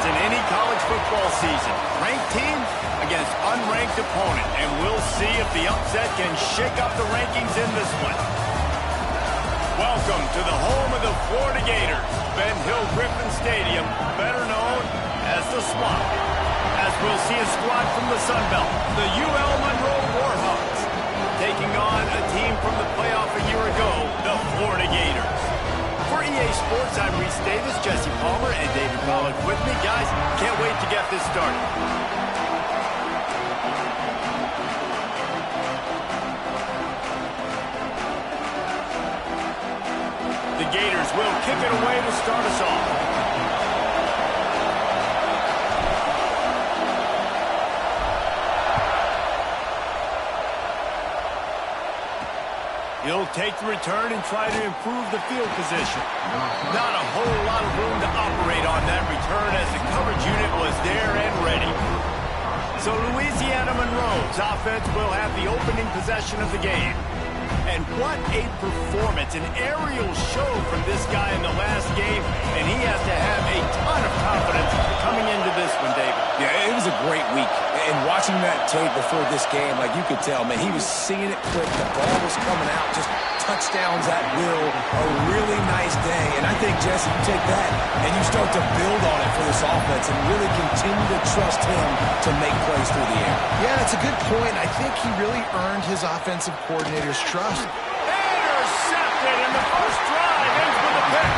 happens in any college football season. Ranked team against unranked opponent, and we'll see if the upset can shake up the rankings in this one. Welcome to the home of the Florida Gators, Ben Hill Griffin Stadium, better known as the Swamp. As we'll see a squad from the Sun Belt, the UL Monroe Warhawks, taking on a team from the playoff a year ago, the Florida Gators. For EA Sports, I'm Reese Davis, Jesse Palmer, and David Pollack with me. Guys, can't wait to get this started. The Gators will kick it away to start us off. He'll take the return and try to improve the field position. Not a whole lot of room to operate on that return as the coverage unit was there and ready. So Louisiana Monroe's offense will have the opening possession of the game. And what a performance, an aerial show from this guy in the last game, and he has to have a ton of confidence coming into this one, David. Yeah, it was a great week. And watching that tape before this game, like you could tell, man, he was seeing it quick. The ball was coming out, just touchdowns at will. A really nice day. And I think, Jesse, you take that and you start to build on it for this offense and really continue to trust him to make plays through the air. Yeah, that's a good point. I think he really earned his offensive coordinator's trust. Intercepted, and the first drive ends with a pick.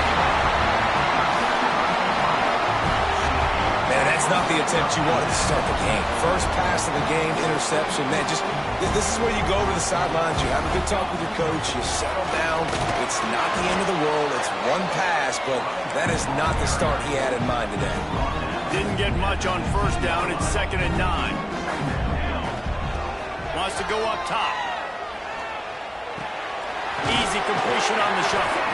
Man, that's not the attempt you wanted to start the game. First pass of the game, interception. Man, just this is where you go over the sidelines. You have a good talk with your coach. You settle down. It's not the end of the world. It's one pass, but that is not the start he had in mind today. Didn't get much on first down. It's 2nd and 9. Wants to go up top. Easy completion on the shuffle.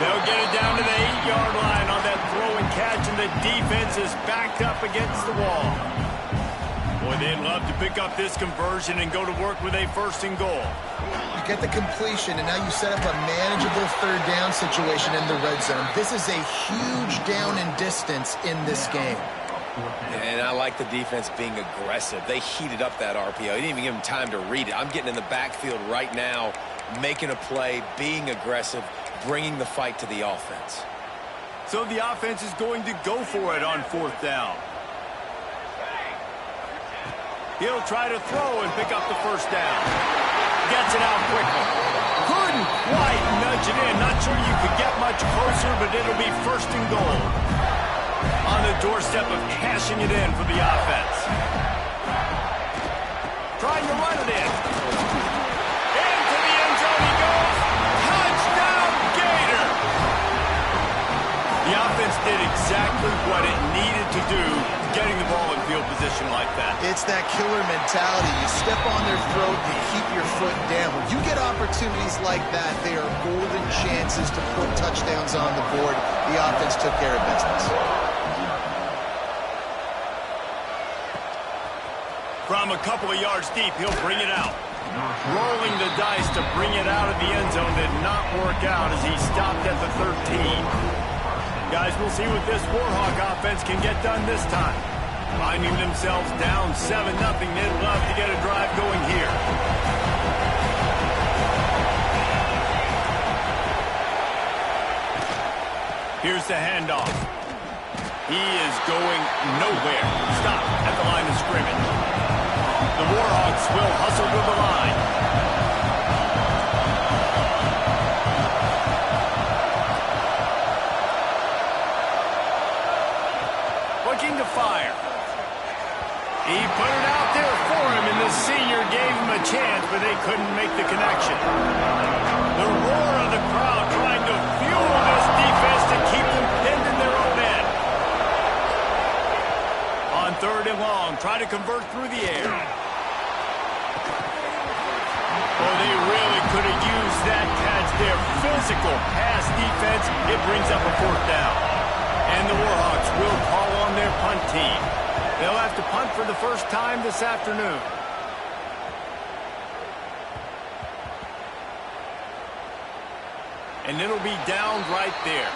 They'll get it down to the 8-yard line on that throw and catch, and the defense is backed up against the wall. Boy, they'd love to pick up this conversion and go to work with a 1st and goal. You get the completion, and now you set up a manageable 3rd down situation in the red zone. This is a huge down in distance in this game. And I like the defense being aggressive. They heated up that RPO. He didn't even give him time to read it. I'm getting in the backfield right now, making a play, being aggressive, bringing the fight to the offense. So the offense is going to go for it on 4th down. He'll try to throw and pick up the 1st down. Gets it out quickly. Couldn't quite nudge it in. Not sure you could get much closer, but it'll be 1st and goal. On the doorstep of cashing it in for the offense. Trying to run it in. Into the end zone he goes. Touchdown, Gator! The offense did exactly what it needed to do, getting the ball in field position like that. It's that killer mentality. You step on their throat, you keep your foot down. When you get opportunities like that, they are golden chances to put touchdowns on the board. The offense took care of business. From a couple of yards deep, he'll bring it out. Rolling the dice to bring it out of the end zone did not work out as he stopped at the 13. Guys, we'll see what this Warhawk offense can get done this time. Finding themselves down 7-0, they'd love to get a drive going here. Here's the handoff. He is going nowhere. Stop at the line of scrimmage. The Warhawks will hustle to the line. Looking to fire. He put it out there for him, and the senior gave him a chance, but they couldn't make the connection. The roar of the crowd trying to fuel this defense to keep them pinned in their own end. On 3rd and long, try to convert through the air. Oh, they really could have used that catch there. Physical pass defense. It brings up a 4th down. And the Warhawks will call on their punt team. They'll have to punt for the first time this afternoon. And it'll be downed right there.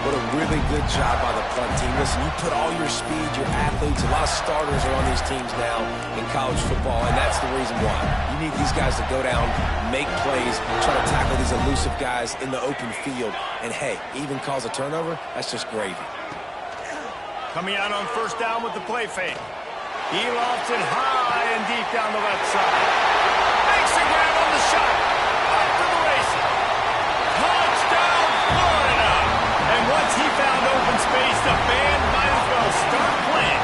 What a really good job by the punt team. Listen, you put all your speed, your athletes, a lot of starters are on these teams now in college football, and that's the reason why. You need these guys to go down, make plays, try to tackle these elusive guys in the open field, and hey, even cause a turnover, that's just gravy. Coming out on first down with the play fake. He lofts it high and deep down the left side. Makes the grab on the shot. Up to the races. Touchdown, Florida! And once he found open space, the band might as well start playing.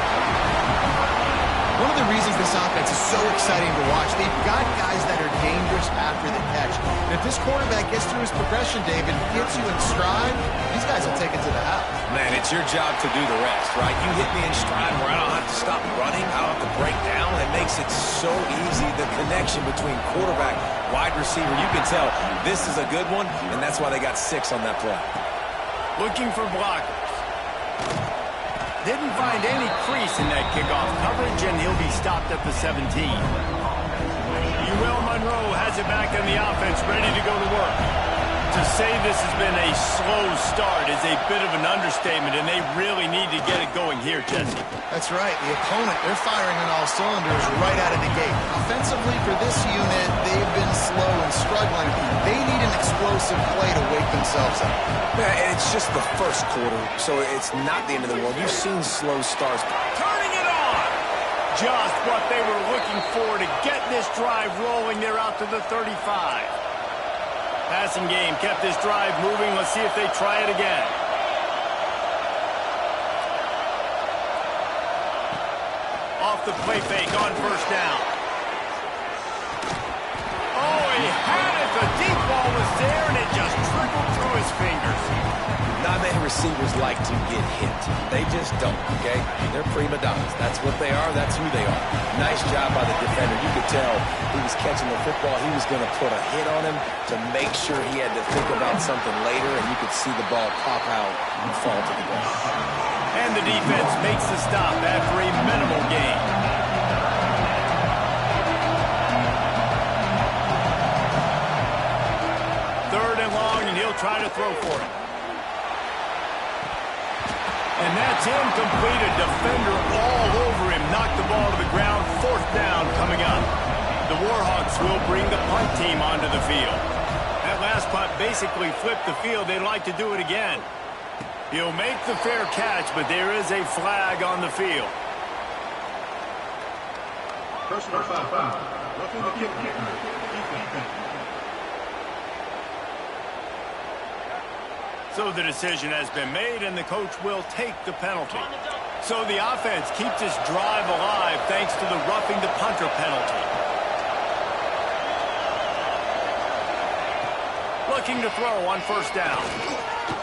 One of the reasons this offense is so exciting to watch, they've got guys that are dangerous after the catch. And if this quarterback gets through his progression, David, gets you in stride, these guys will take it to the house. Man, it's your job to do the rest, right? You hit me in stride where I don't have to stop running, I don't have to break down. It makes it so easy, the connection between quarterback, wide receiver. You can tell this is a good one, and that's why they got 6 on that play. Looking for blockers. Didn't find any crease in that kickoff coverage, and he'll be stopped at the 17. Ewell Monroe has it back on the offense, ready to go to work. To say this has been a slow start is a bit of an understatement, and they really need to get it going here, Jesse. That's right. The opponent, they're firing on all cylinders right out of the gate. Offensively, for this unit, they've been slow and struggling. They need an explosive play to wake themselves up. Yeah, and it's just the first quarter, so it's not the end of the world. You've seen slow starts. Turning it on! Just what they were looking for to get this drive rolling. They're out to the 35. Passing game kept this drive moving. Let's see if they try it again. Off the play fake on first down. Oh, he had it. The deep ball was there, and it just trickled through his fingers. Not many receivers like to get hit. They just don't, okay? They're prima donnas. That's what they are. That's who they are. Nice job by the defender. You could tell he was catching the football. He was going to put a hit on him to make sure he had to think about something later, and you could see the ball pop out and fall to the ground. And the defense makes the stop after a minimal gain. Third and long, and he'll try to throw for it. And that's incomplete. A defender all over him. Knocked the ball to the ground. Fourth down coming up. The Warhawks will bring the punt team onto the field. That last punt basically flipped the field. They'd like to do it again. He'll make the fair catch, but there is a flag on the field. Personal foul. Roughing the kicker. So the decision has been made, and the coach will take the penalty. So the offense keeps this drive alive thanks to the roughing the punter penalty. Looking to throw on first down.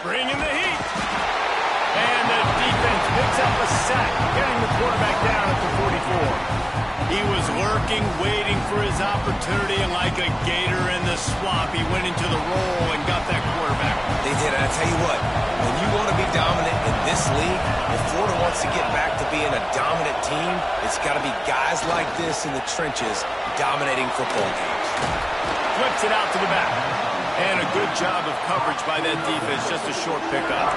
Bringing the heat. And the defense picks up a sack, getting the quarterback down at the 44. He was lurking, waiting for his opportunity, and like a gator in the swamp, he went into the roll and got that quarterback. They did, and I tell you what, when you want to be dominant in this league, if Florida wants to get back to being a dominant team, it's got to be guys like this in the trenches dominating football games. Flips it out to the back. And a good job of coverage by that defense, just a short pickup.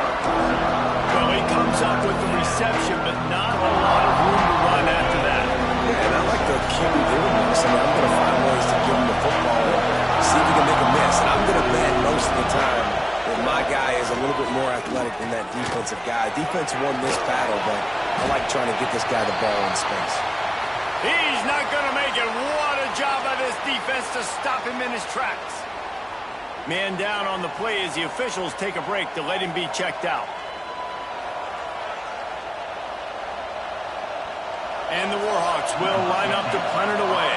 Well, he comes up with the reception, but not a lot of room to run after that. Yeah, and I like the QB doing this. I mean, I'm going to find ways to give him the football and see if he can make a miss. And I'm going to bet most of the time that my guy is a little bit more athletic than that defensive guy. Defense won this battle, but I like trying to get this guy the ball in space. He's not going to make it. What a job by this defense to stop him in his tracks. Man down on the play as the officials take a break to let him be checked out. And the Warhawks will line up to punt it away.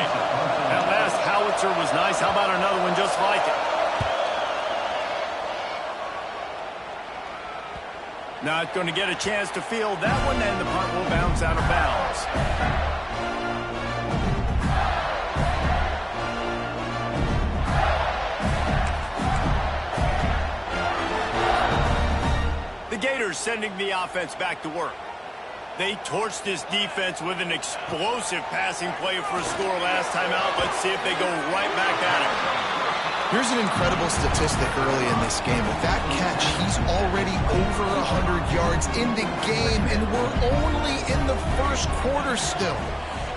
That last howitzer was nice. How about another one just like it? Not going to get a chance to field that one, and the punt will bounce out of bounds. The Gators sending the offense back to work. They torched this defense with an explosive passing play for a score last time out. Let's see if they go right back at it. Here's an incredible statistic early in this game. With that catch, he's already over 100 yards in the game, and we're only in the first quarter still.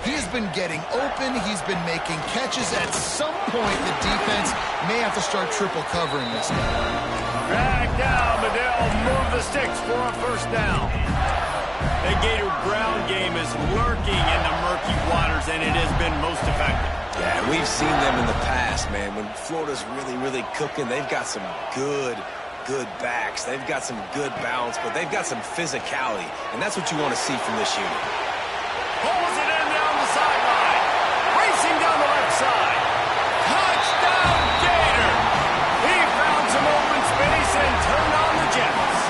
He has been getting open. He's been making catches. At some point, the defense may have to start triple covering this guy. Back down, but they'll move the sticks for a first down. The Gator ground game is lurking in the murky waters, and it has been most effective. Yeah, we've seen them in the past, man. When Florida's really, really cooking, they've got some good backs. They've got some good balance, but they've got some physicality, and that's what you want to see from this unit. Pulls it in down the sideline. Racing down the left side. Touchdown, Gator! He found some open space and turned on the Jets.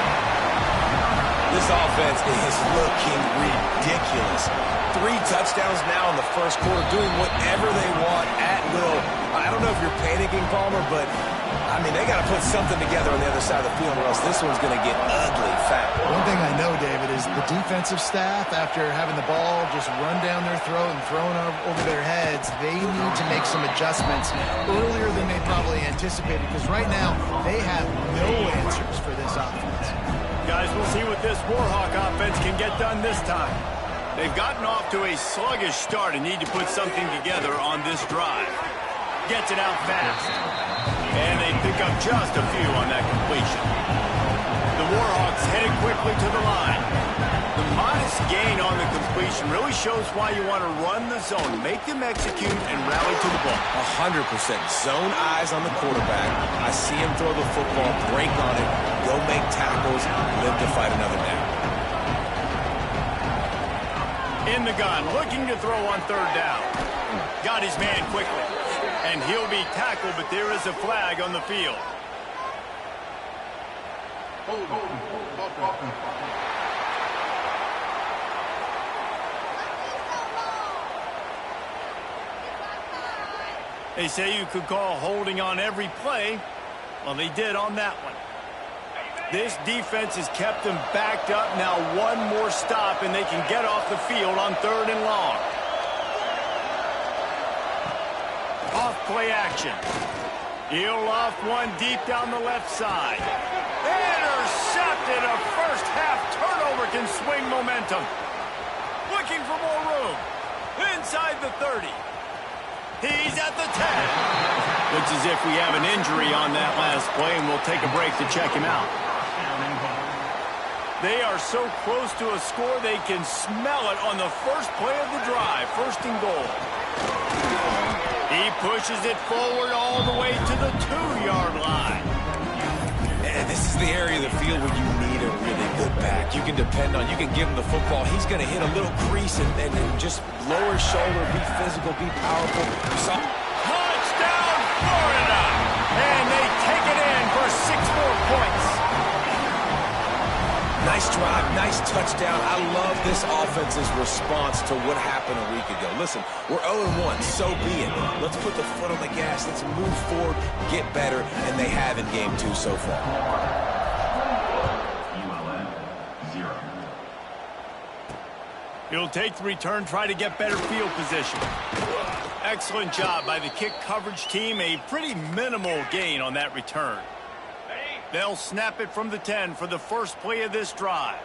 This offense is looking ridiculous. 3 touchdowns now in the first quarter, doing whatever they want at will. I don't know if you're panicking, Palmer, but, I mean, they got to put something together on the other side of the field, or else this one's going to get ugly fast. One thing I know, David, is the defensive staff, after having the ball just run down their throat and thrown over their heads, they need to make some adjustments earlier than they probably anticipated, because right now they have no answers for this offense. Guys, we'll see what this Warhawk offense can get done this time. They've gotten off to a sluggish start and need to put something together on this drive. Gets it out fast. And they pick up just a few on that completion. The Warhawks headed quickly to the line. The modest gain on the completion really shows why you want to run the zone, make them execute, and rally to the ball. 100%. Zone eyes on the quarterback. I see him throw the football, break on it, go make tackles, live to fight another down. In the gun, looking to throw on third down. Got his man quickly. And he'll be tackled, but there is a flag on the field. They say you could call holding on every play. Well, they did on that one. This defense has kept them backed up. Now one more stop, and they can get off the field on third and long. Off play action. He'll loft one deep down the left side. Intercepted. A first half turnover can swing momentum. Looking for more room. Inside the 30. He's at the 10. Looks as if we have an injury on that last play, and we'll take a break to check him out. They are so close to a score, they can smell it on the first play of the drive. First and goal. He pushes it forward all the way to the 2-yard line. And this is the area of the field where you need a really good back. You can depend on, you can give him the football. He's going to hit a little crease and just lower his shoulder, be physical, be powerful. Touchdown, Florida! And they take it in for 6 more points. Nice drive, nice touchdown. I love this offense's response to what happened a week ago. Listen, we're 0-1, so be it. Let's put the foot on the gas. Let's move forward, get better, and they have in game 2 so far. ULM 0. He'll take the return, try to get better field position. Excellent job by the kick coverage team. A pretty minimal gain on that return. They'll snap it from the 10 for the first play of this drive.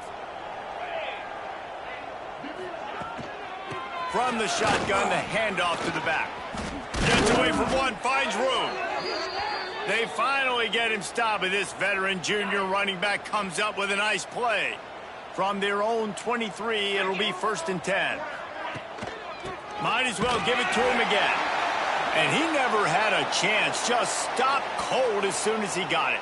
From the shotgun, the handoff to the back. Gets away from one, finds room. They finally get him stopped, but this veteran junior running back comes up with a nice play. From their own 23, it'll be 1st and 10. Might as well give it to him again. And he never had a chance, just stopped cold as soon as he got it.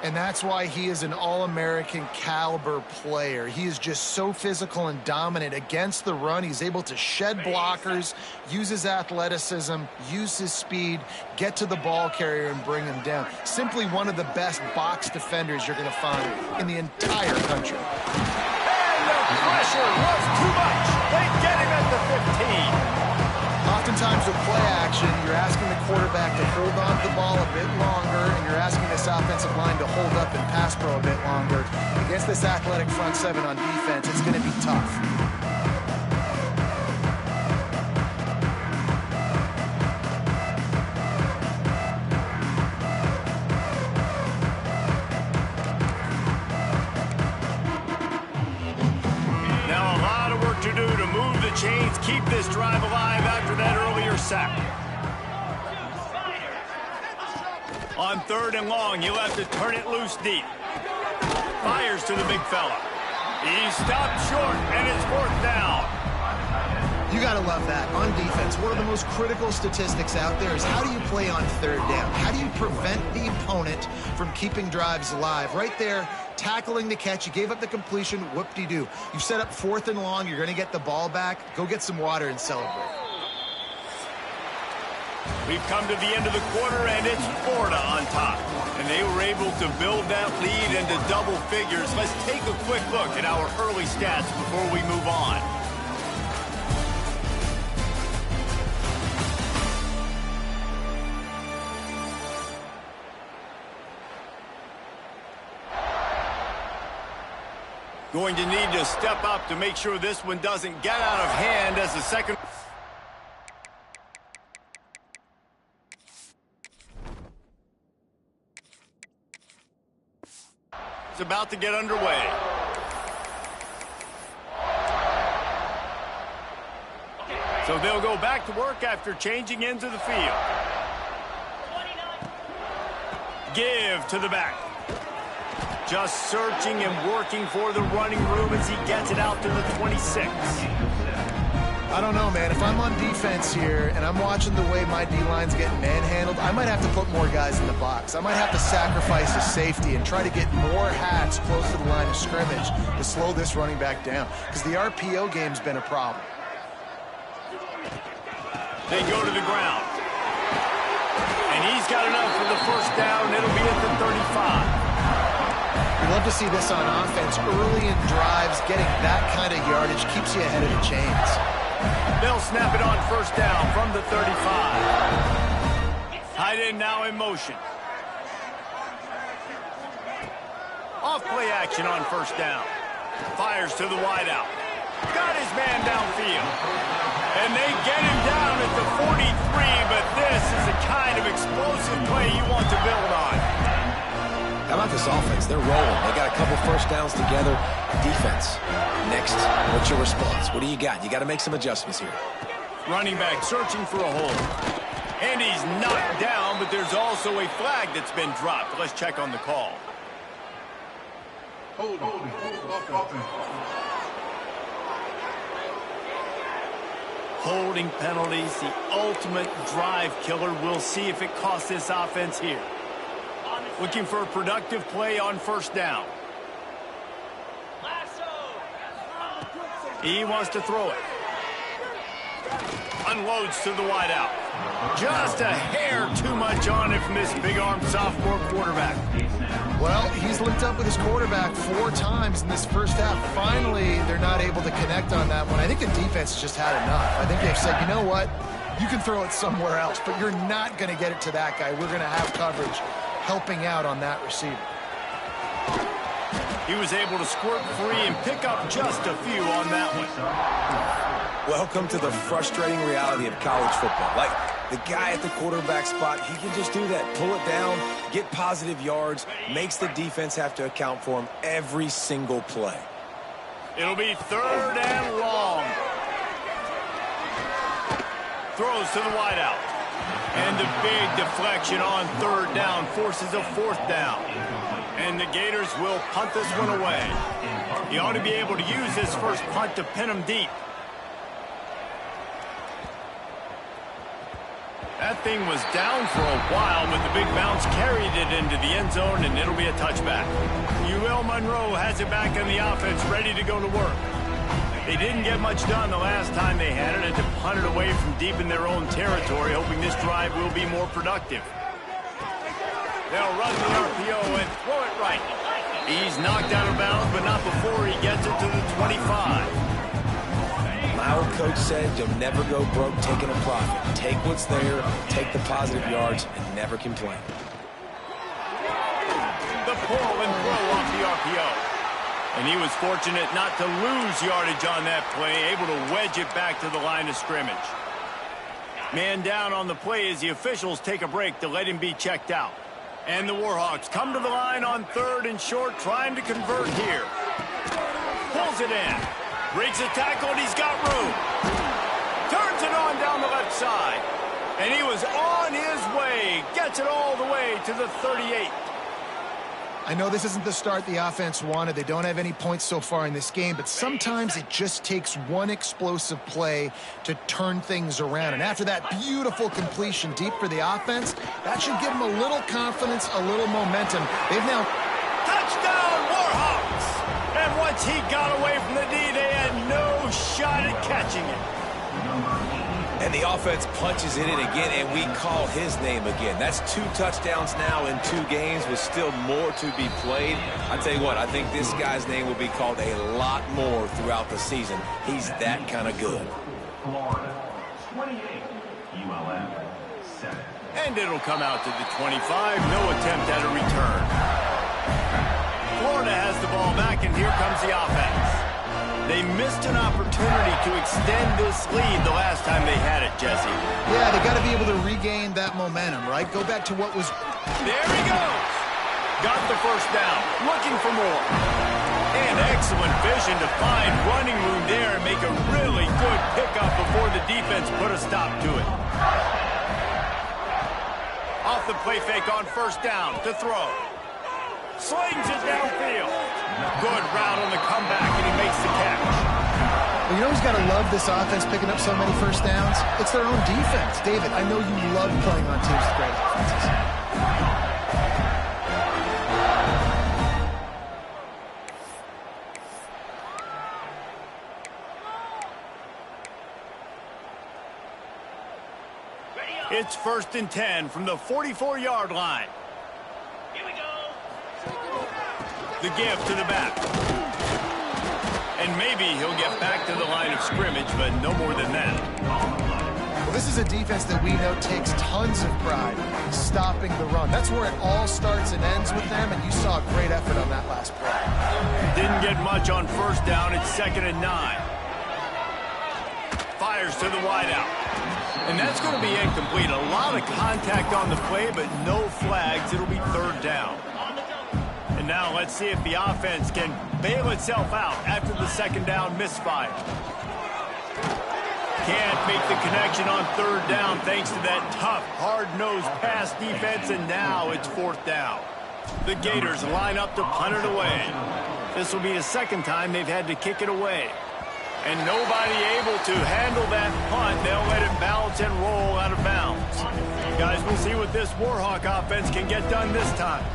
And that's why he is an All-American caliber player. He is just so physical and dominant against the run. He's able to shed blockers, use his athleticism, use his speed, get to the ball carrier and bring him down. Simply one of the best box defenders you're going to find in the entire country. And the pressure was too much. They get him at the 15. Oftentimes with play action, you're asking the quarterback to hold on to the ball a bit longer, and you're asking this offensive line to hold up and pass pro a bit longer. Against this athletic front 7 on defense, it's going to be tough. sack. On 3rd and long, he'll have to turn it loose deep. Fires to the big fella. He's stopped short, and it's 4th down. You got to love that. On defense, one of the most critical statistics out there is how do you play on 3rd down? How do you prevent the opponent from keeping drives alive? Right there, tackling the catch. You gave up the completion. Whoop-de-doo. You've set up 4th and long. You're going to get the ball back. Go get some water and celebrate. We've come to the end of the quarter, and it's Florida on top. And they were able to build that lead into double figures. Let's take a quick look at our early stats before we move on. Going to need to step up to make sure this one doesn't get out of hand as the second... It's about to get underway. So they'll go back to work after changing into the field. Give to the back. Just searching and working for the running room as he gets it out to the 26. I don't know, man. If I'm on defense here and I'm watching the way my D-line's getting manhandled, I might have to put more guys in the box. I might have to sacrifice a safety and try to get more hats close to the line of scrimmage to slow this running back down, because the RPO game's been a problem. They go to the ground. And he's got enough for the 1st down. It'll be at the 35. We'd love to see this on offense. Early in drives, getting that kind of yardage keeps you ahead of the chains. They'll snap it on 1st down from the 35. Tight end now in motion. Off play action on 1st down. Fires to the wideout. Got his man downfield. And they get him down at the 43, but this is the kind of explosive play you want to build on. How about this offense? They're rolling. They got a couple 1st downs together. Defense. Next, what's your response? What do you got? You got to make some adjustments here. Running back searching for a hole. And he's knocked down, but there's also a flag that's been dropped. Let's check on the call. Holding penalties, the ultimate drive killer. We'll see if it costs this offense here. Looking for a productive play on 1st down. He wants to throw it. Unloads to the wideout. Just a hair too much on it from this big-armed sophomore quarterback. Well, he's linked up with his quarterback 4 times in this 1st half. Finally, they're not able to connect on that one. I think the defense just had enough. I think they've said, you know what? You can throw it somewhere else, but you're not going to get it to that guy. We're going to have coverage helping out on that receiver. He was able to squirt free and pick up just a few on that one. Welcome to the frustrating reality of college football. Like, the guy at the quarterback spot, he can just do that. Pull it down, get positive yards, makes the defense have to account for him every single play. It'll be 3rd and long. Throws to the wideout. And the big deflection on 3rd down forces a 4th down. And the Gators will punt this one away. He ought to be able to use this first punt to pin him deep. That thing was down for a while, but the big bounce carried it into the end zone, and it'll be a touchback. UL Monroe has it back on the offense, ready to go to work. They didn't get much done the last time they had it, and to punt it away from deep in their own territory, hoping this drive will be more productive. They'll run the RPO and throw it right. He's knocked out of bounds, but not before he gets it to the 25. My old coach said you'll never go broke taking a profit. Take what's there, take the positive yards, and never complain. The pull and throw off the RPO. And he was fortunate not to lose yardage on that play, able to wedge it back to the line of scrimmage. Man down on the play as the officials take a break to let him be checked out. And the Warhawks come to the line on 3rd and short, trying to convert here. Pulls it in. Breaks a tackle, and he's got room. Turns it on down the left side. And he was on his way. Gets it all the way to the 38. I know this isn't the start the offense wanted. They don't have any points so far in this game, but sometimes it just takes one explosive play to turn things around. And after that beautiful completion deep for the offense, that should give them a little confidence, a little momentum. They've now... Touchdown, Warhawks! And once he got away from the D, they had no shot at catching it. And the offense punches it in again, and we call his name again. That's 2 touchdowns now in 2 games with still more to be played. I tell you what, I think this guy's name will be called a lot more throughout the season. He's that kind of good. Florida, 28. ULM, 7. And it'll come out to the 25. No attempt at a return. Florida has the ball back, and here comes the offense. They missed an opportunity to extend this lead the last time they had it, Jesse. Yeah, they got to be able to regain that momentum, right? Go back to what was... There he goes. Got the first down. Looking for more. And excellent vision to find running room there and make a really good pickup before the defense put a stop to it. Off the play fake on first down to throw. Slings it downfield. Good route on the comeback, and he makes the catch. Well, you know who's got to love this offense picking up so many first downs? It's their own defense. David, I know you love playing on teams with great offenses. It's 1st and 10 from the 44-yard line. Here we go. The give to the back. And maybe he'll get back to the line of scrimmage, but no more than that. Well, this is a defense that we know takes tons of pride in stopping the run. That's where it all starts and ends with them, and you saw a great effort on that last play. Didn't get much on first down. It's 2nd and 9. Fires to the wideout. And that's going to be incomplete. A lot of contact on the play, but no flags. It'll be 3rd down. And now let's see if the offense can bail itself out after the 2nd down misfire. Can't make the connection on 3rd down thanks to that tough, hard-nosed pass defense, and now it's 4th down. The Gators line up to punt it away. This will be the 2nd time they've had to kick it away. And nobody able to handle that punt. They'll let it bounce and roll out of bounds. Guys, we'll see what this Warhawk offense can get done this time.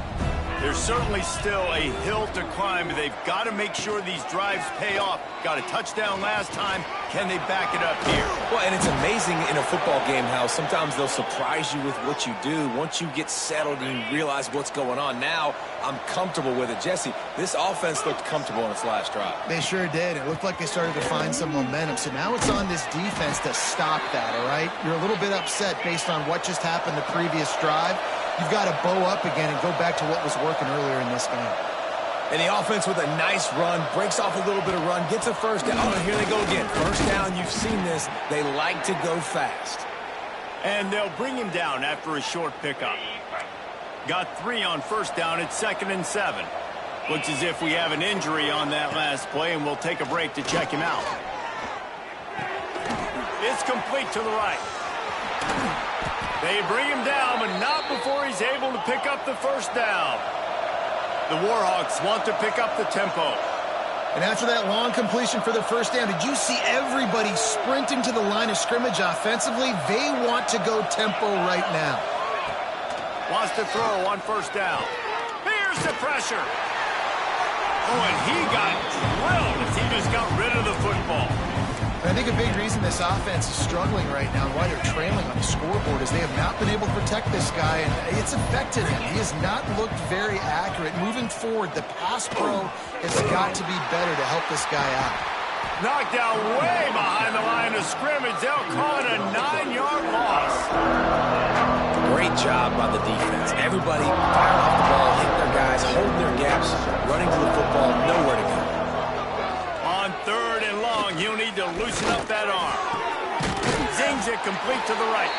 There's certainly still a hill to climb, but they've got to make sure these drives pay off. Got a touchdown last time. Can they back it up here? Well, and it's amazing in a football game how sometimes they'll surprise you with what you do. Once you get settled and you realize what's going on, now I'm comfortable with it. Jesse, this offense looked comfortable in its last drive. They sure did. It looked like they started to find some momentum. So now it's on this defense to stop that, all right? You're a little bit upset based on what just happened the previous drive. You've got to bow up again and go back to what was working earlier in this game. And the offense with a nice run, breaks off a little bit of run, gets a first down. Oh, here they go again. First down, you've seen this. They like to go fast. And they'll bring him down after a short pickup. Got 3 on first down. It's 2nd and 7. Looks as if we have an injury on that last play, and we'll take a break to check him out. It's complete to the right. They bring him down, but not before he's able to pick up the first down. The Warhawks want to pick up the tempo. And after that long completion for the first down, did you see everybody sprinting to the line of scrimmage offensively? They want to go tempo right now. Wants to throw on first down. Here's the pressure. Oh, and he got drilled as he just got rid of the football. And I think a big reason this offense is struggling right now and why they're trailing on the scoreboard is they have not been able to protect this guy, and it's affected him. He has not looked very accurate. Moving forward, the pass pro has got to be better to help this guy out. Knocked down way behind the line of scrimmage. They'll call it a 9-yard loss. Great job by the defense. Everybody firing off the ball, hitting their guys, holding their gaps, running to the football, nowhere to go. On 3rd and long, he'll need to loosen up that arm. Zings it complete to the right.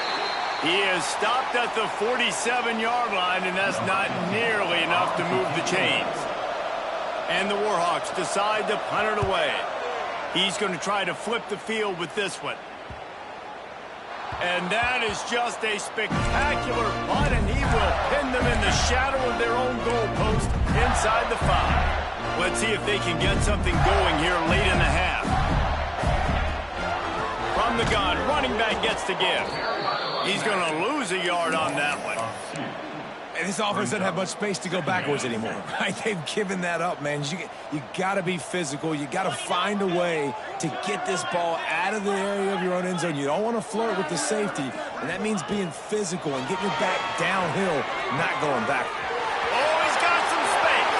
He is stopped at the 47-yard line, and that's not nearly enough to move the chains. And the Warhawks decide to punt it away. He's going to try to flip the field with this one. And that is just a spectacular punt, and he will pin them in the shadow of their own goalpost inside the 5. Let's see if they can get something going here late in the half. From the gun, running back gets to give. He's going to lose a yard on that one. And this offense doesn't have much space to go backwards anymore, right? They've given that up, man. You got to be physical. You got to find a way to get this ball out of the area of your own end zone. You don't want to flirt with the safety, and that means being physical and getting your back downhill, not going back. Oh, he's got some space.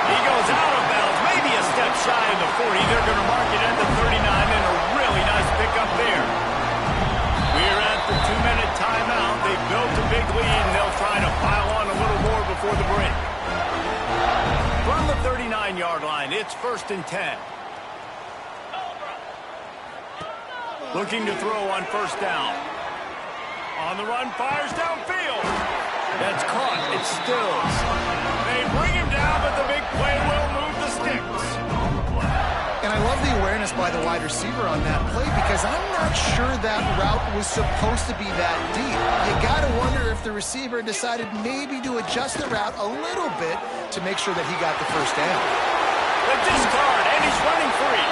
He goes out of bounds, maybe a step shy of the 40. They're going to mark it at the 39, and a really nice pickup there. We're at the 2-minute timeout. They built a big lead, and they'll try to pile on a little more before the break. From the 39-yard line, it's 1st and 10. Looking to throw on 1st down. On the run, fires downfield. That's caught. It's Stills. They bring him down, but the big play will move the sticks. And I love the awareness by the wide receiver on that play because I'm not sure that route was supposed to be that deep. You got to wonder if the receiver decided maybe to adjust the route a little bit to make sure that he got the 1st down. The discard, and he's running free.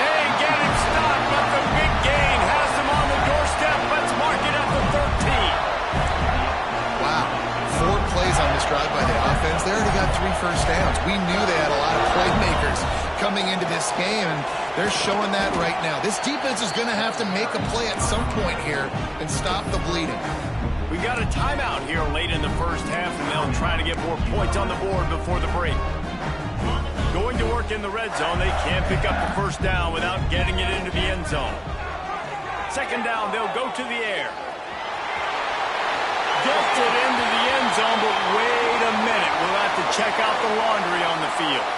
They get him stopped, but the big gain has him on the doorstep. Let's mark it at the 13. Wow. 4 plays on this drive by the offense. They already got 3 first downs. We knew they had a lot of playmakers coming into this game, and they're showing that right now. This defense is going to have to make a play at some point here and stop the bleeding. We got a timeout here late in the 1st half, and they'll try to get more points on the board before the break. Going to work in the red zone, they can't pick up the 1st down without getting it into the end zone. 2nd down, they'll go to the air. Gets it into the end zone, but wait a minute. We'll have to check out the laundry on the field.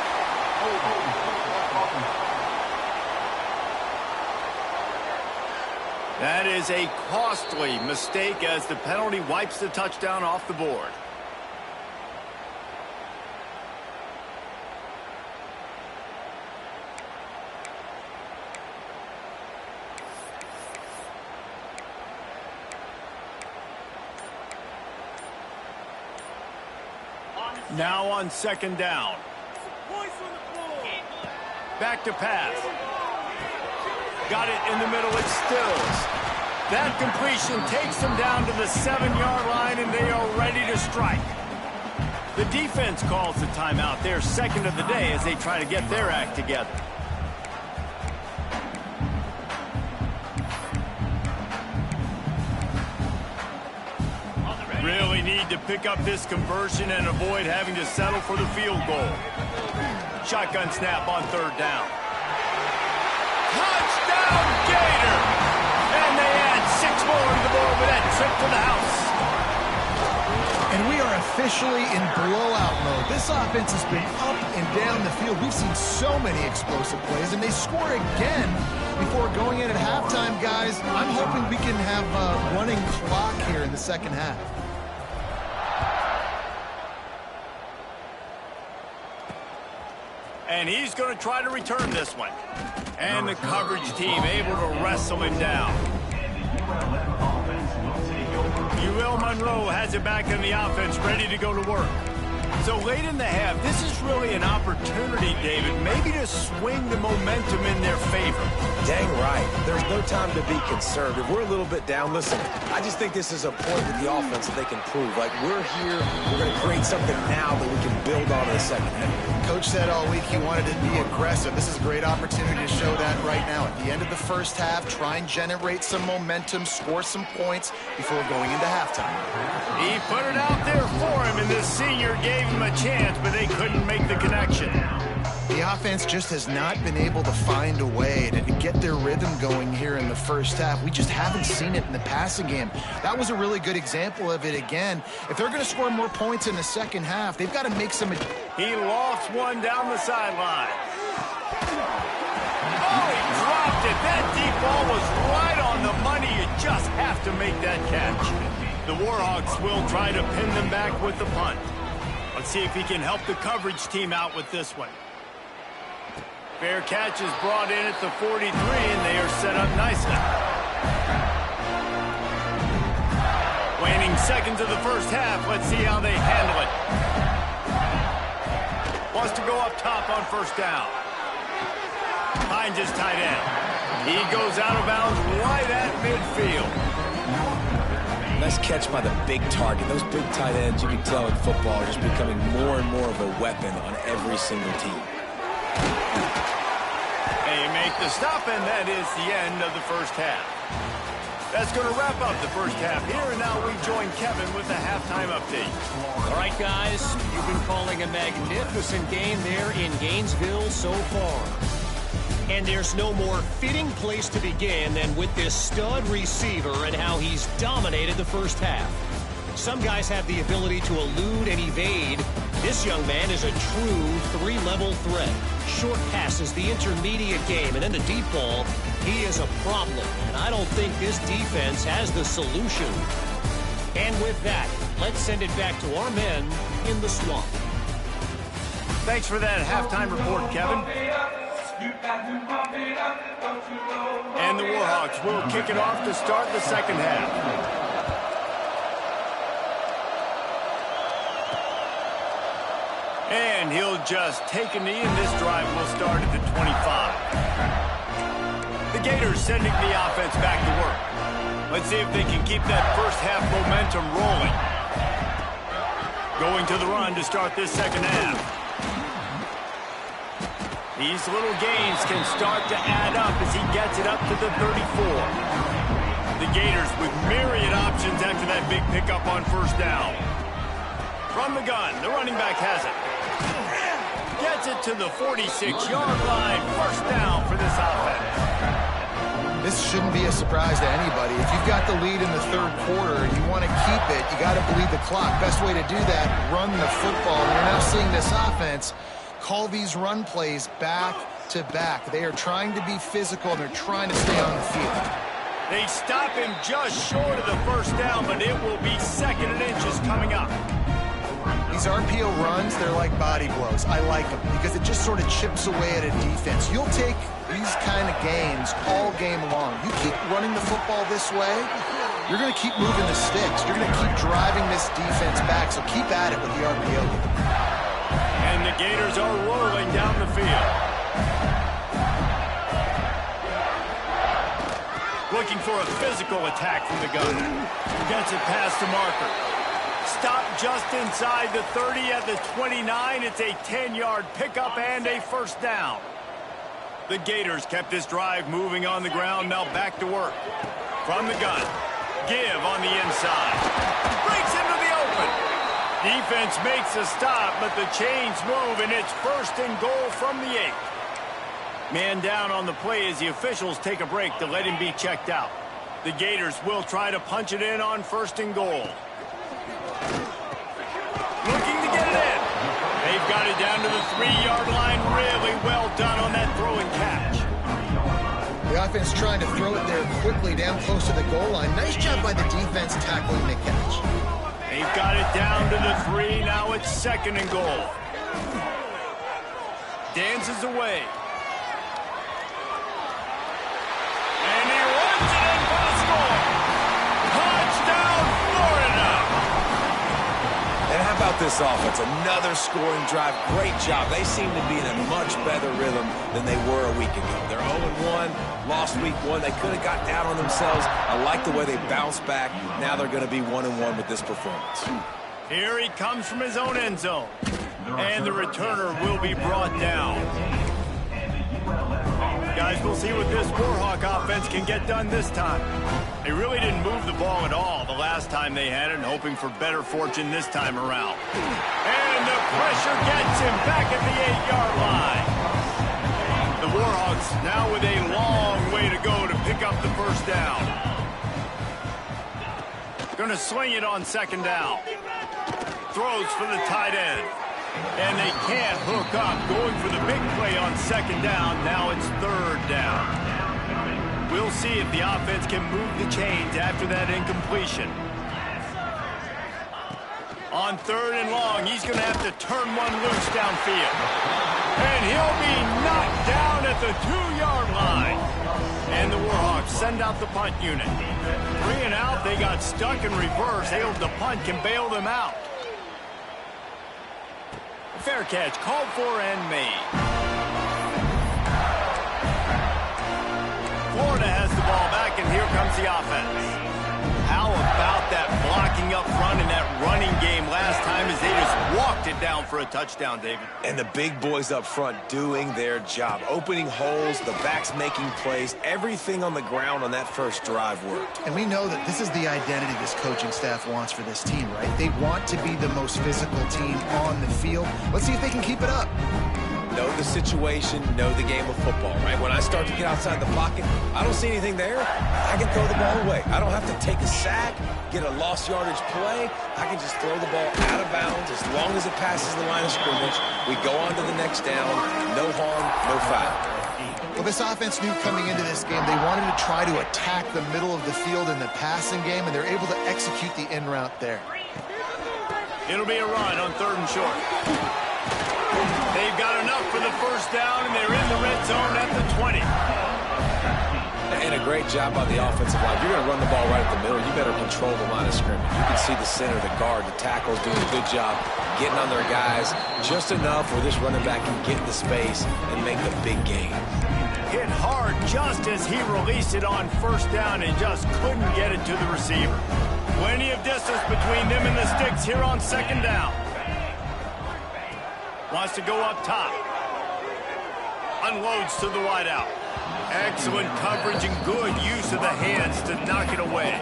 That is a costly mistake as the penalty wipes the touchdown off the board. Now on 2nd down. Back to pass. Got it in the middle. It's Stills. That completion takes them down to the 7-yard line, and they are ready to strike. The defense calls the timeout. They're 2nd of the day as they try to get their act together. Really need to pick up this conversion and avoid having to settle for the field goal. Shotgun snap on 3rd down. Touchdown, Gator! And they add 6 more to the board with that trip to the house. And we are officially in blowout mode. This offense has been up and down the field. We've seen so many explosive plays, and they score again before going in at halftime, guys. I'm hoping we can have a running clock here in the 2nd half. And he's going to try to return this one. And the coverage team able to wrestle him down. Ewell Monroe has it back in the offense, ready to go to work. So late in the half, this is really an opportunity, David, maybe to swing the momentum in their favor. Dang right. There's no time to be conservative. We're a little bit down. Listen, I just think this is a point with the offense that they can prove. Like, we're here, we're going to create something now that we can build on in the 2nd half. Coach said all week he wanted to be aggressive. This is a great opportunity to show that right now. At the end of the 1st half, try and generate some momentum, score some points before going into halftime. He put it out there for him, and this senior gave him a chance, but they couldn't make the connection. The offense just has not been able to find a way to get their rhythm going here in the 1st half. We just haven't seen it in the passing game. That was a really good example of it again. If they're going to score more points in the 2nd half, they've got to make some... He lofts one down the sideline. Oh, he dropped it. That deep ball was right on the money. You just have to make that catch. The Warhawks will try to pin them back with the punt. Let's see if he can help the coverage team out with this one. Fair catch is brought in at the 43, and they are set up nicely. Waning seconds of the first half. Let's see how they handle it. Wants to go up top on first down. Finds his tight end. He goes out of bounds right at midfield. Nice catch by the big target. Those big tight ends, you can tell in football, are just becoming more and more of a weapon on every single team. They make the stop, and that is the end of the first half. That's going to wrap up the first half here, and now we join Kevin with the halftime update. All right, guys, you've been calling a magnificent game there in Gainesville so far. And there's no more fitting place to begin than with this stud receiver and how he's dominated the first half. Some guys have the ability to elude and evade. This young man is a true three-level threat. Short passes, the intermediate game, and then the deep ball, he is a problem. And I don't think this defense has the solution. And with that, let's send it back to our men in the swamp. Thanks for that halftime report, Kevin. And the Warhawks will kick it off to start the second half. And he'll just take a knee, and this drive will start at the 25. The Gators sending the offense back to work. Let's see if they can keep that first half momentum rolling. Going to the run to start this second half. These little gains can start to add up as he gets it up to the 34. The Gators with myriad options after that big pickup on first down. From the gun, the running back has it. Gets it to the 46-yard line. First down for this offense. This shouldn't be a surprise to anybody. If you've got the lead in the third quarter and you want to keep it, you got to bleed the clock. Best way to do that, run the football. And you're now seeing this offense call these run plays back to back. They are trying to be physical, and they're trying to stay on the field. They stop him just short of the first down, but it will be second and inches coming up. These RPO runs, they're like body blows. I like them because it just sort of chips away at a defense. You'll take these kind of games all game long. You keep running the football this way, you're going to keep moving the sticks. You're going to keep driving this defense back, so keep at it with the RPO. And the Gators are rolling down the field. Looking for a physical attack from the gun. Gets it past the marker. Stop just inside the 30 at the 29. It's a 10-yard pickup and a first down. The Gators kept this drive moving on the ground. Now back to work. From the gun. Give on the inside. Breaks into the open. Defense makes a stop, but the chains move, and it's first and goal from the 8. Man down on the play as the officials take a break to let him be checked out. The Gators will try to punch it in on first and goal. Looking to get it in. They've got it down to the 3-yard line. Really well done on that throw and catch. The offense trying to throw it there quickly down close to the goal line. Nice job by the defense tackling the catch. They've got it down to the 3. Now it's second and goal. Dances away. And he runs it in for the score. Touchdown, Florida. And how about this offense? Another scoring drive. Great job. They seem to be in a much better rhythm than they were a week ago. They're 0-1, lost week 1. They could have got down on themselves. I like the way they bounced back. Now they're going to be 1-1 with this performance. Here he comes from his own end zone. And the returner will be brought down. Guys, we'll see what this Warhawk offense can get done this time. They really didn't move the ball at all the last time they had it, hoping for better fortune this time around. And the pressure gets him back at the 8-yard line. The Warhawks now with a long way to go to pick up the first down. Going to sling it on second down. Throws for the tight end. And they can't hook up. Going for the big play on second down. Now it's third down. We'll see if the offense can move the chains after that incompletion. On 3rd and long, he's going to have to turn one loose downfield. And he'll be knocked down at the 2-yard line. And the Warhawks send out the punt unit. 3 and out, they got stuck in reverse. They hope the punt can bail them out. Fair catch, called for and made. Florida has the ball back, and here comes the offense. How about that blocking up front and that running game last time as they just walked it down for a touchdown, David? And the big boys up front doing their job. Opening holes, the backs making plays, everything on the ground on that first drive worked. And we know that this is the identity this coaching staff wants for this team, right? They want to be the most physical team on the field. Let's see if they can keep it up. Know the situation, know the game of football, right? When I start to get outside the pocket, I don't see anything there, I can throw the ball away. I don't have to take a sack, get a lost yardage play. I can just throw the ball out of bounds as long as it passes the line of scrimmage. We go on to the next down, no harm, no foul. Well, this offense knew coming into this game they wanted to try to attack the middle of the field in the passing game, and they're able to execute the in route there. It'll be a run on 3rd and short. They've got enough for the first down, and they're in the red zone at the 20. And a great job by the offensive line. If you're going to run the ball right at the middle, you better control the line of scrimmage. You can see the center, the guard, the tackles doing a good job getting on their guys just enough where this running back can get in the space and make the big gain. Hit hard just as he released it on 1st down and just couldn't get it to the receiver. Plenty of distance between them and the sticks here on 2nd down. Wants to go up top. Unloads to the wideout. Excellent coverage and good use of the hands to knock it away.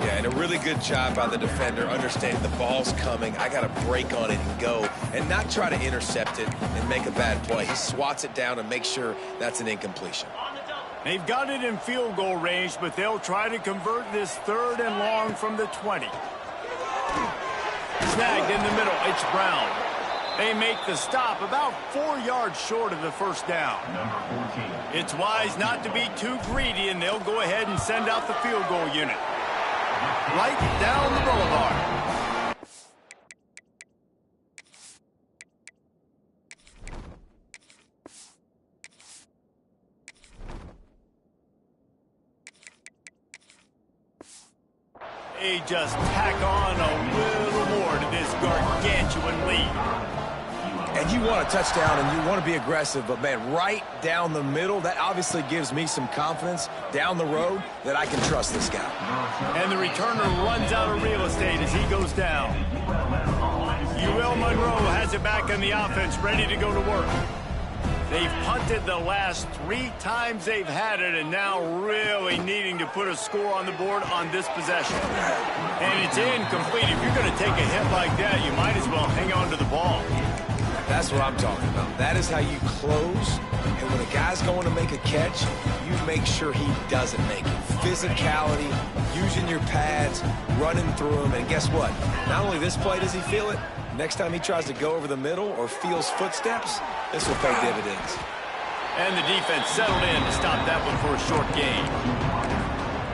Yeah, and a really good job by the defender, understanding the ball's coming. I got to break on it and go, and not try to intercept it and make a bad play. He swats it down and makes sure that's an incompletion. They've got it in field goal range, but they'll try to convert this 3rd and long from the 20. Snagged in the middle, it's Brown. They make the stop about 4 yards short of the first down. It's wise not to be too greedy, and they'll go ahead and send out the field goal unit. Right down the boulevard. They just tack on a little more to this gargantuan lead. And you want a touchdown and you want to be aggressive, but, man, right down the middle, that obviously gives me some confidence down the road that I can trust this guy. And the returner runs out of real estate as he goes down. UL Monroe has it back on the offense, ready to go to work. They've punted the last 3 times they've had it, and now really needing to put a score on the board on this possession. And it's incomplete. If you're going to take a hit like that, you might as well hang on to the ball. That's what I'm talking about. That is how you close. And when a guy's going to make a catch, you make sure he doesn't make it. Physicality, using your pads, running through him. And guess what? Not only this play does he feel it, next time he tries to go over the middle or feels footsteps, this will pay dividends. And the defense settled in to stop that one for a short gain.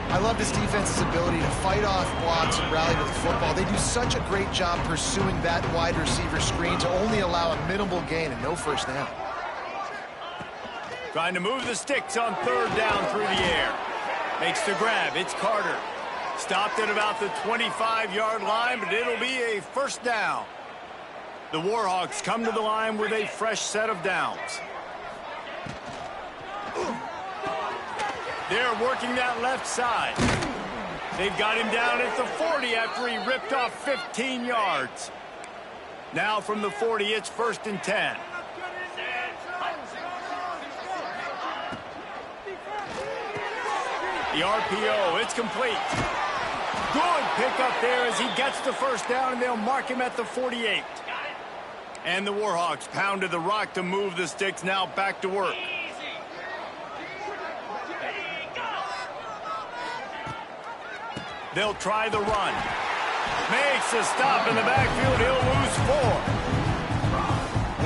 I love this defense's ability to fight off blocks and rally to the football. They do such a great job pursuing that wide receiver screen to only allow a minimal gain and no first down. Trying to move the sticks on 3rd down through the air. Makes the grab. It's Carter. Stopped at about the 25-yard line, but it'll be a first down. The Warhawks come to the line with a fresh set of downs. They're working that left side. They've got him down at the 40 after he ripped off 15 yards. Now from the 40, it's 1st and 10. The RPO, it's complete. Good pickup there as he gets the first down, and they'll mark him at the 48. And the Warhawks pounded the rock to move the sticks, now back to work. They'll try the run. Makes a stop in the backfield. He'll lose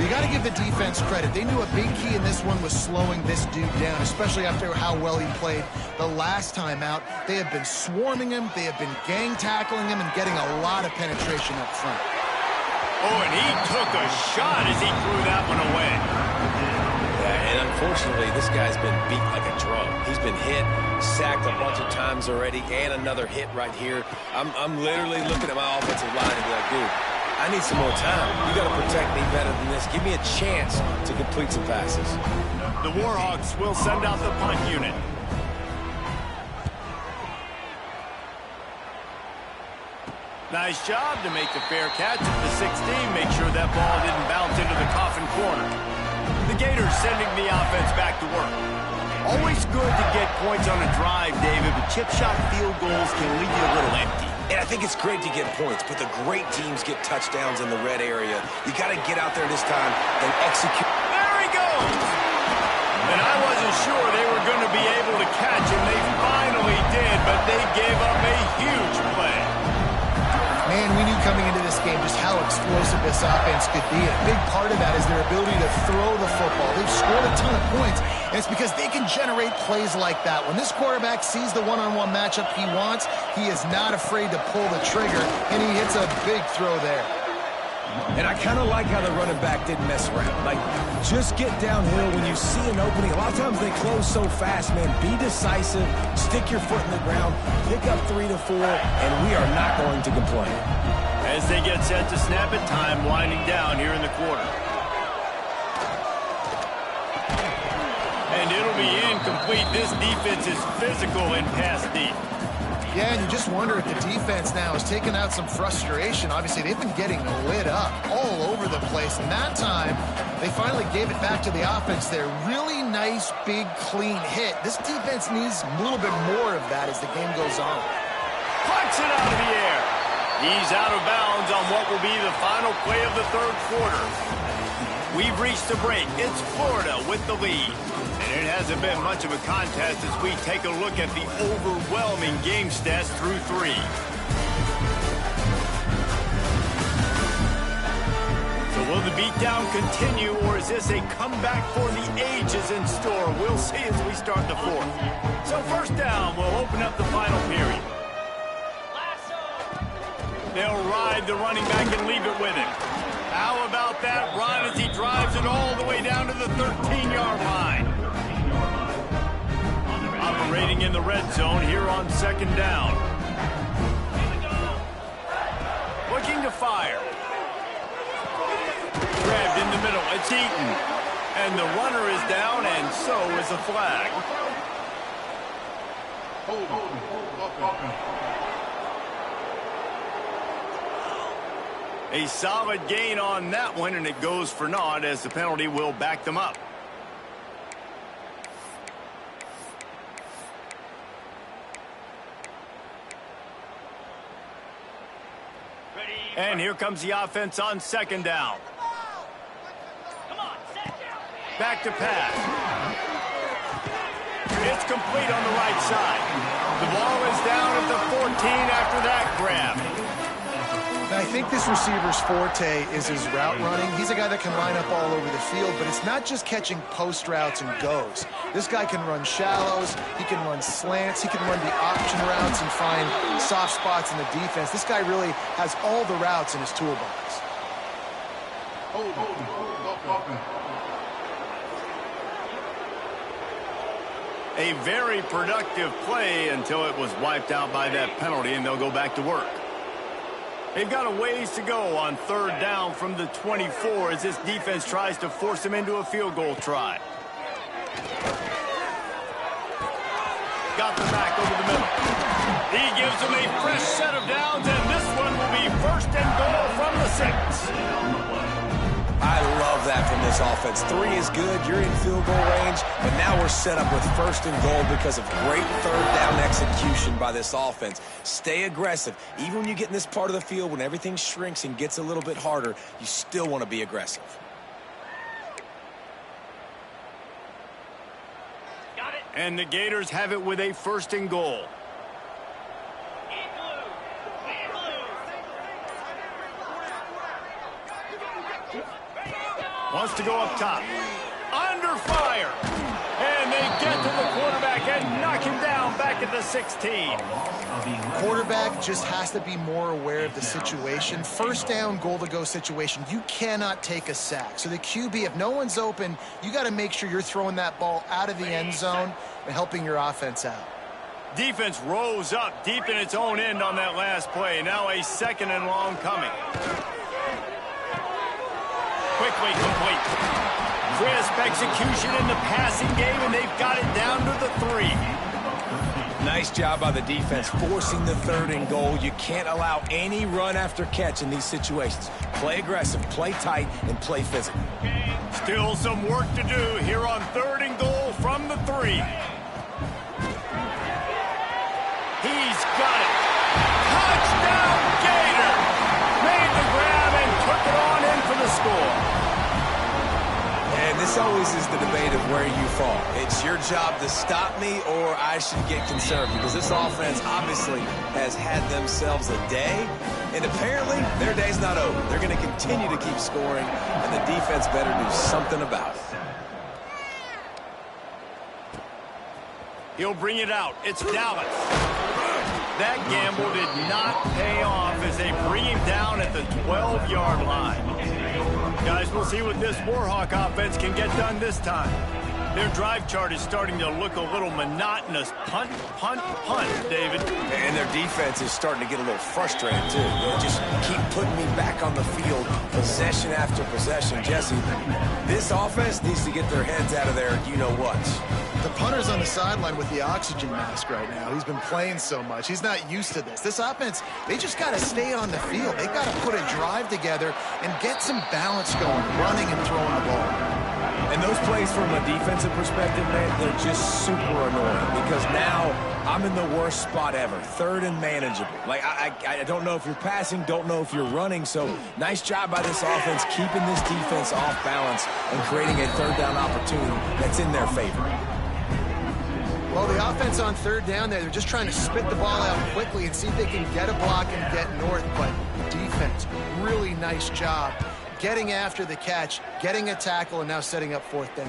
4. You got to give the defense credit. They knew a big key in this one was slowing this dude down, especially after how well he played the last time out. They have been swarming him. They have been gang tackling him and getting a lot of penetration up front. Oh, and he took a shot as he threw that one away. Yeah, and unfortunately, this guy's been beat like a drum. He's been hit, sacked a bunch of times already, and another hit right here. I'm literally looking at my offensive line and be like, dude, I need some more time. You got to protect me better than this. Give me a chance to complete some passes. The Warhawks will send out the punt unit. Nice job to make the fair catch at the 16. Make sure that ball didn't bounce into the coffin corner. The Gators sending the offense back to work. Always good to get points on a drive, David, but chip shot field goals can leave you a little empty. And I think it's great to get points, but the great teams get touchdowns in the red area. You got to get out there this time and execute. There he goes! And I wasn't sure they were going to be able to catch him. They finally did, but they gave up a huge play. Man, we knew coming into this game just how explosive this offense could be. And a big part of that is their ability to throw the football. They've scored a ton of points, and it's because they can generate plays like that. When this quarterback sees the one-on-one matchup he wants, he is not afraid to pull the trigger, and he hits a big throw there. And I kind of like how the running back didn't mess around. Like, just get downhill when you see an opening. A lot of times they close so fast, man. Be decisive, stick your foot in the ground, pick up 3 to 4, and we are not going to complain. As they get set to snap it, time winding down here in the quarter. And it'll be incomplete. This defense is physical in pass deep. Yeah, and you just wonder if the defense now has taken out some frustration. Obviously, they've been getting lit up all over the place. And that time, they finally gave it back to the offense there. Really nice, big, clean hit. This defense needs a little bit more of that as the game goes on. Plucks it out of the air. He's out of bounds on what will be the final play of the third quarter. We've reached the break. It's Florida with the lead. And it hasn't been much of a contest as we take a look at the overwhelming game stats through 3. So will the beatdown continue, or is this a comeback for the ages in store? We'll see as we start the fourth. So first down, we'll open up the final period. They'll ride the running back and leave it with him. How about that run as he drives it all the way down to the 13-yard line? Operating in the red zone here on second down. Looking to fire. Grabbed in the middle. It's Eaton. And the runner is down, and so is the flag. A solid gain on that one, and it goes for naught as the penalty will back them up. And here comes the offense on second down. Back to pass. It's complete on the right side. The ball is down at the 14 after that grab. Now, I think this receiver's forte is his route running. He's a guy that can line up all over the field, but it's not just catching post routes and goes. This guy can run shallows, he can run slants, he can run the option routes and find soft spots in the defense. This guy really has all the routes in his toolbox. A very productive play until it was wiped out by that penalty, and they'll go back to work. They've got a ways to go on third down from the 24 as this defense tries to force them into a field goal try. Got the back over the middle. He gives them a fresh set of downs, and this one will be first and goal from the 6. I love that from this offense. 3 is good. You're in field goal range, but now we're set up with first and goal because of great third down execution by this offense. Stay aggressive. Even when you get in this part of the field, when everything shrinks and gets a little bit harder, you still want to be aggressive. Got it. And the Gators have it with a first and goal. Wants to go up top. Under fire. And they get to the quarterback and knock him down back at the 16. Quarterback just has to be more aware of the situation. First down, goal-to-go situation. You cannot take a sack. So the QB, if no one's open, you got to make sure you're throwing that ball out of the end zone and helping your offense out. Defense rose up deep in its own end on that last play. Now a 2nd and long coming. Quickly complete. Crisp execution in the passing game, and they've got it down to the 3. Nice job by the defense forcing the 3rd and goal. You can't allow any run after catch in these situations. Play aggressive, play tight, and play physical. Still some work to do here on 3rd and goal from the 3. He's got it. Touchdown, Gator! Made the grab and took it on in for the score. And this always is the debate of where you fall. It's your job to stop me or I should get concerned, because this offense obviously has had themselves a day, and apparently their day's not over. They're going to continue to keep scoring, and the defense better do something about it. He'll bring it out. It's Dallas. That gamble did not pay off as they bring him down at the 12-yard line. Guys, we'll see what this Warhawk offense can get done this time. Their drive chart is starting to look a little monotonous. Punt, punt, punt, David. And their defense is starting to get a little frustrated, too. They just keep putting me back on the field, possession after possession. Jesse, this offense needs to get their heads out of there, you-know-what. The punter's on the sideline with the oxygen mask right now. He's been playing so much. He's not used to this. This offense, they just got to stay on the field. They got to put a drive together and get some balance going, running and throwing the ball. And those plays from a defensive perspective, man, they're just super annoying, because now I'm in the worst spot ever, 3rd and manageable. Like, I don't know if you're passing, don't know if you're running, so nice job by this offense keeping this defense off balance and creating a 3rd down opportunity that's in their favor. Well, the offense on 3rd down there, they're just trying to spit the ball out quickly and see if they can get a block and get north, but defense, really nice job getting after the catch, getting a tackle, and now setting up 4th down.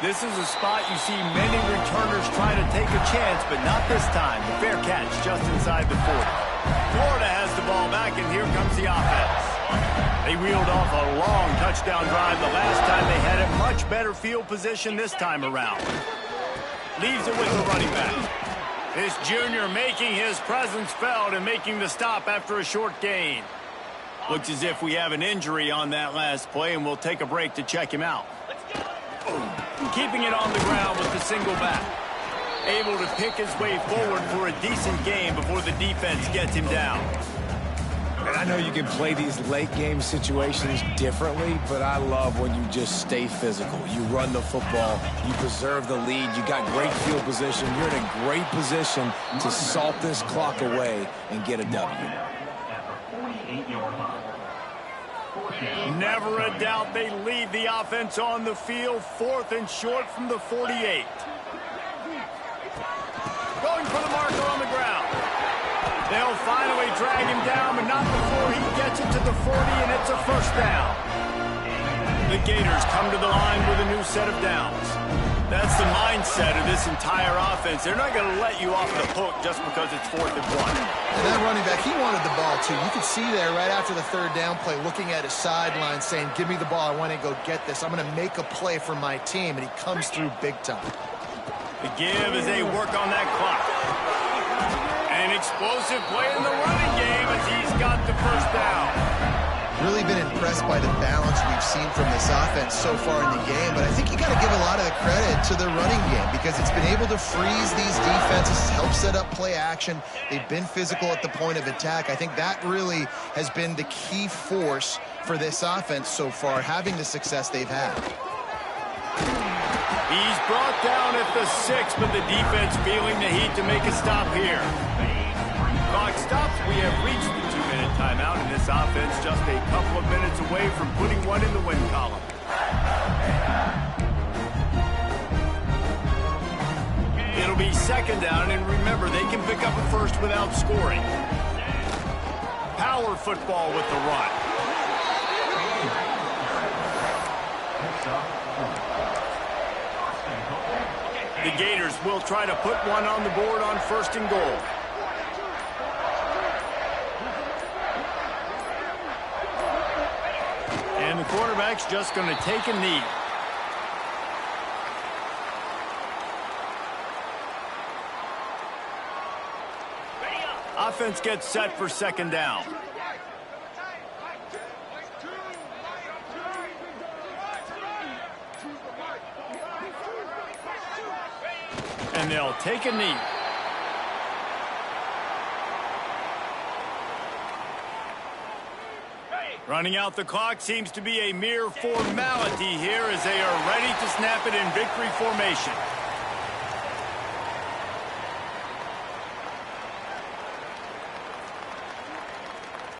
This is a spot you see many returners try to take a chance, but not this time. The fair catch just inside the 40. Florida has the ball back, and here comes the offense. They reeled off a long touchdown drive the last time. They had a much better field position this time around. Leaves it with the running back. This junior making his presence felt and making the stop after a short gain. Looks as if we have an injury on that last play, and we'll take a break to check him out. Keeping it on the ground with the single back. Able to pick his way forward for a decent game before the defense gets him down. And I know you can play these late-game situations differently, but I love when you just stay physical. You run the football, you preserve the lead, you got great field position, you're in a great position to salt this clock away and get a W. Never a doubt they lead the offense on the field. 4th and short from the 48. Going for the marker on the ground. They'll finally drag him down, but not before he gets it to the 40, and it's a 1st down. The Gators come to the line with a new set of downs. That's the mindset of this entire offense. They're not going to let you off the hook just because it's 4th and 1. And that running back, he wanted the ball, too. You could see there right after the 3rd down play, looking at his sideline, saying, give me the ball. I want to go get this. I'm going to make a play for my team, and he comes through big time. The give as they work on that clock. An explosive play in the running game as he's got the 1st down. Really been impressed by the balance we've seen from this offense so far in the game, but I think you got to give a lot of the credit to the running game because it's been able to freeze these defenses, help set up play action. They've been physical at the point of attack. I think that really has been the key force for this offense so far, having the success they've had. He's brought down at the 6, but the defense feeling the heat to make a stop here. Clock stops. We have reached the 2-minute timeout, and this offense just a couple of minutes away from putting one in the win column. It'll be 2nd down, and remember, they can pick up a 1st without scoring. Power football with the run. The Gators will try to put one on the board on 1st and goal. And the quarterback's just going to take a knee. Offense gets set for 2nd down. And they'll take a knee. Running out the clock seems to be a mere formality here as they are ready to snap it in victory formation.